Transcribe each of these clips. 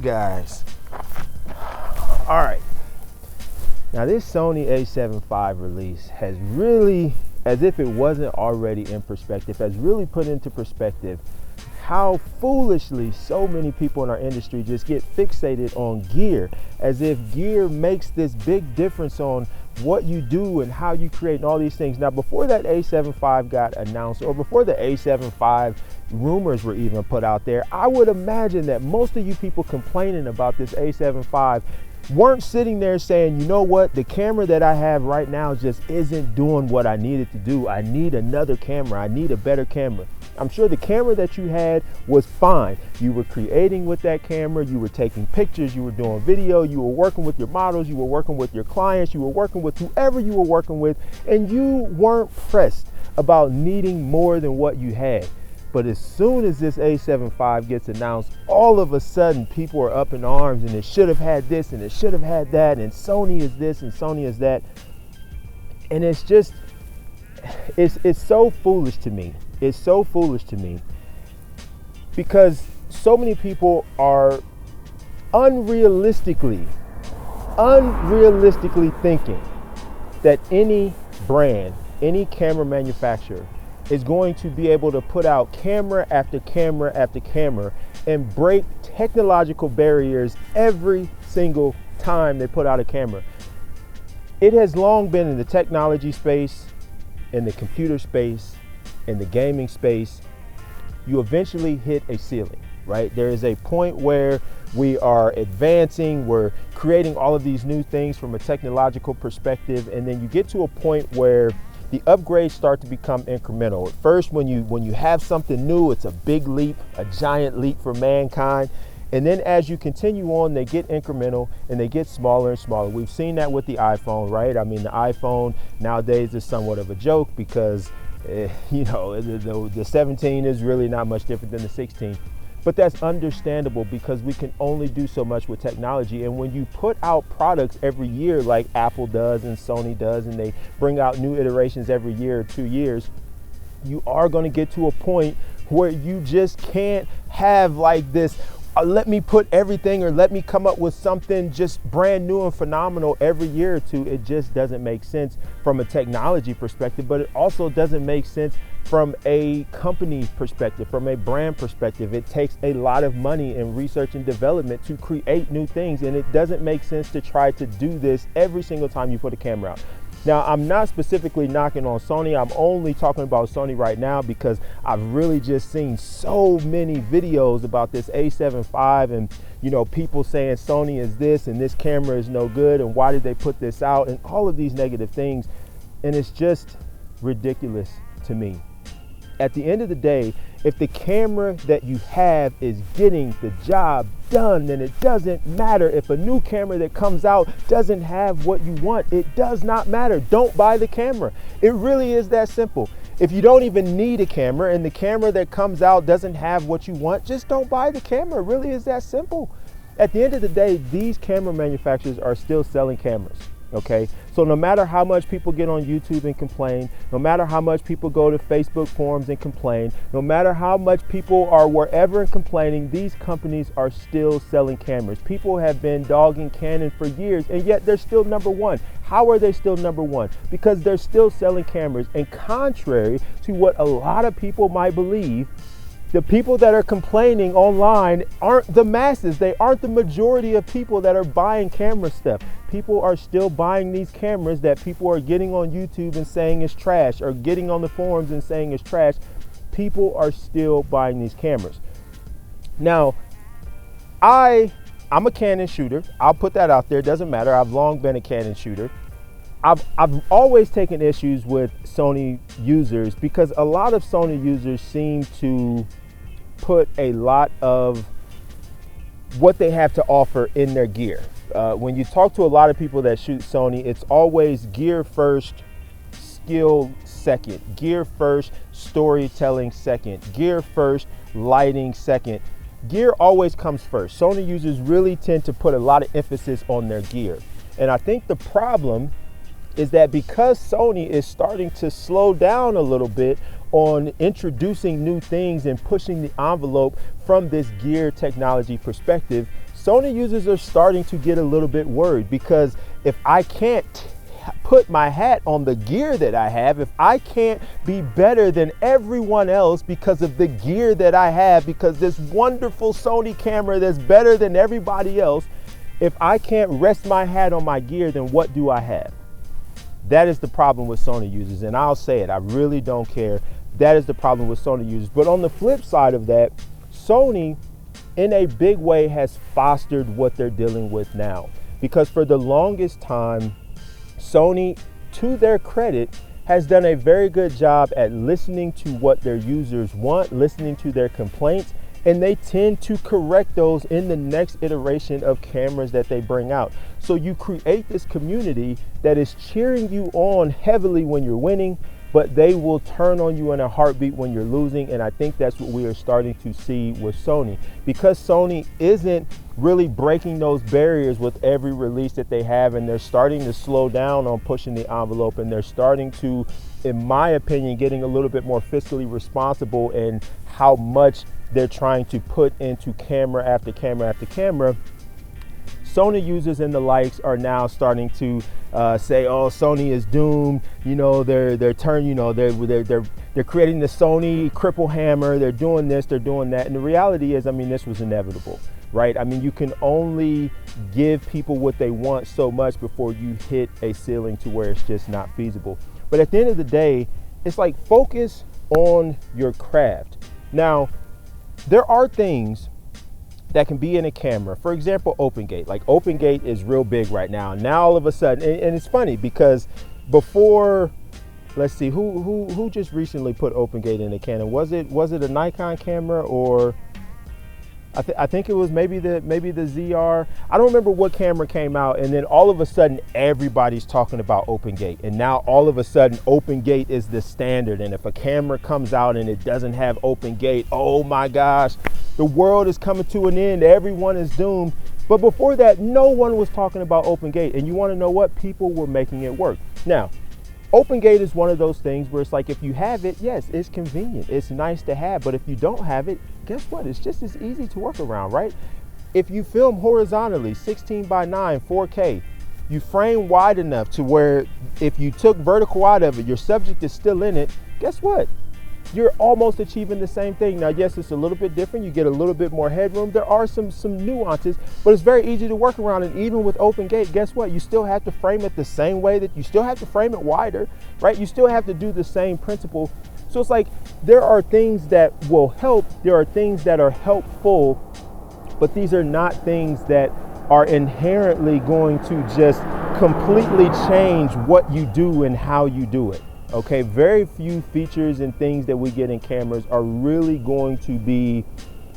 guys? All right. Now this Sony a7 IV release has really, as if it wasn't already in perspective, has really put into perspective how foolishly so many people in our industry just get fixated on gear, as if gear makes this big difference on what you do and how you create and all these things. Now, before that a7 IV got announced, or before the a7 IV rumors were even put out there, I would imagine that most of you people complaining about this a7 IV weren't sitting there saying, you know what, the camera that I have right now just isn't doing what I need it to do. I need another camera. I need a better camera. I'm sure the camera that you had was fine. You were creating with that camera, you were taking pictures, you were doing video, you were working with your models, you were working with your clients, you were working with whoever you were working with, and you weren't pressed about needing more than what you had. But as soon as this a7 IV gets announced, all of a sudden people are up in arms, and it should have had this and it should have had that, and Sony is this and Sony is that. And it's just, it's so foolish to me. It's so foolish to me because so many people are unrealistically thinking that any brand, any camera manufacturer is going to be able to put out camera after camera after camera and break technological barriers every single time they put out a camera. It has long been in the technology space, in the computer space, in the gaming space, you eventually hit a ceiling, right? There is a point where we are advancing, we're creating all of these new things from a technological perspective, and then you get to a point where the upgrades start to become incremental. At first, when you have something new, it's a big leap, a giant leap for mankind. And then as you continue on, they get incremental and they get smaller and smaller. We've seen that with the iPhone, right? I mean, the iPhone nowadays is somewhat of a joke because, the 17 is really not much different than the 16. But that's understandable because we can only do so much with technology. And when you put out products every year like Apple does and Sony does, and they bring out new iterations every year or 2 years, you are going to get to a point where you just can't have like this, let me put everything, or let me come up with something just brand new and phenomenal every year or two. It just doesn't make sense from a technology perspective, but it also doesn't make sense from a company perspective, from a brand perspective. It takes a lot of money in research and development to create new things, and it doesn't make sense to try to do this every single time you put a camera out. Now, I'm not specifically knocking on Sony. I'm only talking about Sony right now because I've really just seen so many videos about this a7 IV and, people saying Sony is this and this camera is no good and why did they put this out and all of these negative things. And it's just ridiculous to me. At the end of the day, if the camera that you have is getting the job done, then it doesn't matter. If a new camera that comes out doesn't have what you want, it does not matter. Don't buy the camera. It really is that simple. If you don't even need a camera and the camera that comes out doesn't have what you want, just don't buy the camera. It really is that simple. At the end of the day, these camera manufacturers are still selling cameras. Okay, so no matter how much people get on YouTube and complain, no matter how much people go to Facebook forums and complain, no matter how much people are wherever and complaining, these companies are still selling cameras. People have been dogging Canon for years, and yet they're still number one. How are they still number one? Because they're still selling cameras. And contrary to what a lot of people might believe, the people that are complaining online aren't the masses. They aren't the majority of people that are buying camera stuff. People are still buying these cameras that people are getting on YouTube and saying is trash, or getting on the forums and saying is trash. People are still buying these cameras. Now, I'm a Canon shooter. I'll put that out there. It doesn't matter. I've long been a Canon shooter. I've always taken issues with Sony users because a lot of Sony users seem to put a lot of what they have to offer in their gear. When you talk to a lot of people that shoot Sony, it's always gear first, skill second, gear first, storytelling second, gear first, lighting second. Gear always comes first. Sony users really tend to put a lot of emphasis on their gear. And I think the problem is that because Sony is starting to slow down a little bit on introducing new things and pushing the envelope from this gear technology perspective, Sony users are starting to get a little bit worried, because if I can't put my hat on the gear that I have, if I can't be better than everyone else because of the gear that I have, because this wonderful Sony camera that's better than everybody else, if I can't rest my hat on my gear, then what do I have? That is the problem with Sony users, and I'll say it, I really don't care. That is the problem with Sony users. But on the flip side of that, Sony, in a big way, has fostered what they're dealing with now. Because for the longest time, Sony, to their credit, has done a very good job at listening to what their users want, listening to their complaints, and they tend to correct those in the next iteration of cameras that they bring out. So you create this community that is cheering you on heavily when you're winning, but they will turn on you in a heartbeat when you're losing. And I think that's what we are starting to see with Sony, because Sony isn't really breaking those barriers with every release that they have, and they're starting to slow down on pushing the envelope, and they're starting to, in my opinion, getting a little bit more fiscally responsible in how much they're trying to put into camera after camera after camera. Sony users and the likes are now starting to say, "Oh, Sony is doomed." You know, they're creating the Sony cripple hammer. They're doing this, they're doing that. And the reality is, I mean, this was inevitable, right? I mean, you can only give people what they want so much before you hit a ceiling to where it's just not feasible. But at the end of the day, it's like, focus on your craft. Now, there are things that can be in a camera. For example, open gate. Like, open gate is real big right now. Now all of a sudden, and it's funny because before, let's see, who just recently put open gate in a Canon? Was it a Nikon camera, or I think it was maybe the ZR. I don't remember what camera came out, and then all of a sudden everybody's talking about open gate, and now all of a sudden open gate is the standard. And if a camera comes out and it doesn't have open gate, oh my gosh, the world is coming to an end, everyone is doomed. But before that, no one was talking about open gate, and you want to know what? People were making it work. Now, open gate is one of those things where it's like, if you have it, yes, it's convenient, it's nice to have, but if you don't have it, guess what? It's just as easy to work around, right? If you film horizontally, 16:9, 4K, you frame wide enough to where if you took vertical out of it, your subject is still in it, guess what? You're almost achieving the same thing. Now, yes, it's a little bit different. You get a little bit more headroom. There are some nuances, but it's very easy to work around. And even with open gate, guess what? You still have to frame it the same way, that you still have to frame it wider, right? You still have to do the same principle. So it's like, there are things that will help. There are things that are helpful, but these are not things that are inherently going to just completely change what you do and how you do it. Okay, very few features and things that we get in cameras are really going to be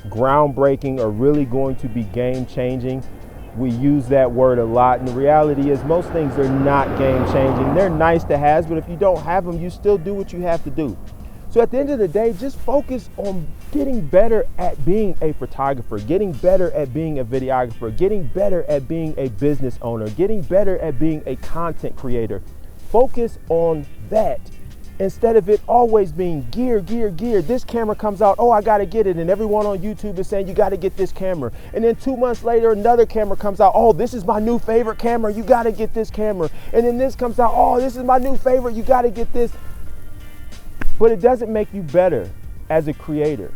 groundbreaking or really going to be game changing. We use that word a lot, and the reality is most things are not game changing. They're nice to have, but if you don't have them, you still do what you have to do. So at the end of the day, just focus on getting better at being a photographer, getting better at being a videographer, getting better at being a business owner, getting better at being a content creator. Focus on that instead of it always being gear. This camera comes out, oh, I gotta get it, and everyone on YouTube is saying you gotta get this camera. And then 2 months later, another camera comes out, oh, this is my new favorite camera, you gotta get this camera. And then this comes out, oh, this is my new favorite, you gotta get this. But it doesn't make you better as a creator.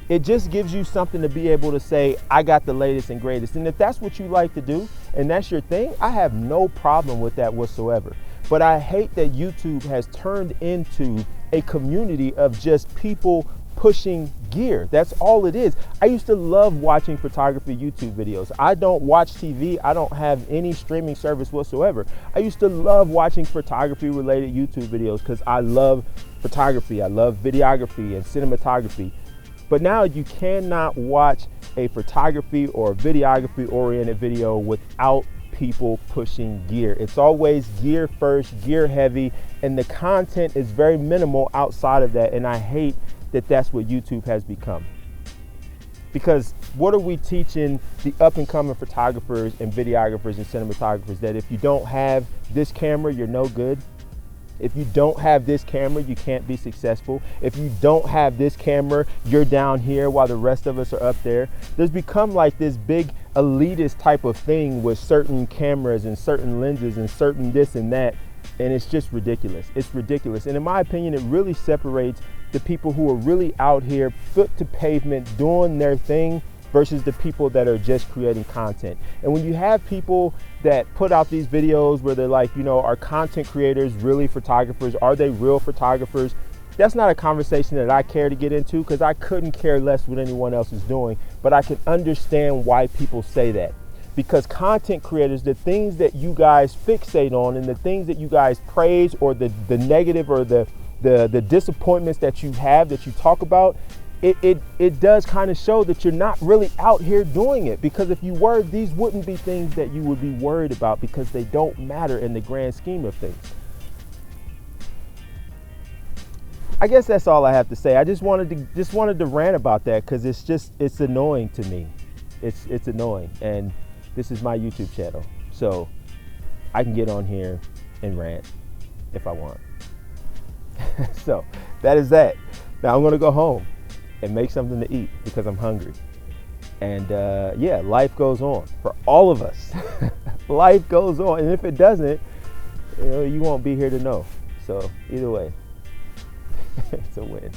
It just gives you something to be able to say, I got the latest and greatest. And if that's what you like to do and that's your thing, I have no problem with that whatsoever. But I hate that YouTube has turned into a community of just people pushing gear. That's all it is. I used to love watching photography YouTube videos. I don't watch TV. I don't have any streaming service whatsoever. I used to love watching photography related YouTube videos because I love photography. I love videography and cinematography. But now you cannot watch a photography or videography oriented video without people pushing gear. It's always gear first, gear heavy, and the content is very minimal outside of that. And I hate that that's what YouTube has become. Because what are we teaching the up and coming photographers and videographers and cinematographers? That if you don't have this camera, you're no good? If you don't have this camera, you can't be successful. If you don't have this camera, you're down here while the rest of us are up there. There's become like this big elitist type of thing with certain cameras and certain lenses and certain this and that. And it's just ridiculous. It's ridiculous. And in my opinion, it really separates the people who are really out here foot to pavement doing their thing versus the people that are just creating content. And when you have people that put out these videos where they're like, you know, are content creators really photographers? Are they real photographers? That's not a conversation that I care to get into, because I couldn't care less what anyone else is doing, but I can understand why people say that. Because content creators, the things that you guys fixate on and the things that you guys praise, or the negative or the disappointments that you have, that you talk about, it does kind of show that you're not really out here doing it. Because if you were, these wouldn't be things that you would be worried about, because they don't matter in the grand scheme of things. I guess that's all I have to say. I just wanted to rant about that, because it's annoying to me. It's annoying, and this is my YouTube channel, so I can get on here and rant if I want. So that is that. Now I'm gonna go home and make something to eat because I'm hungry. And yeah, life goes on for all of us. Life goes on, and if it doesn't, you won't be here to know. So either way, it's a win.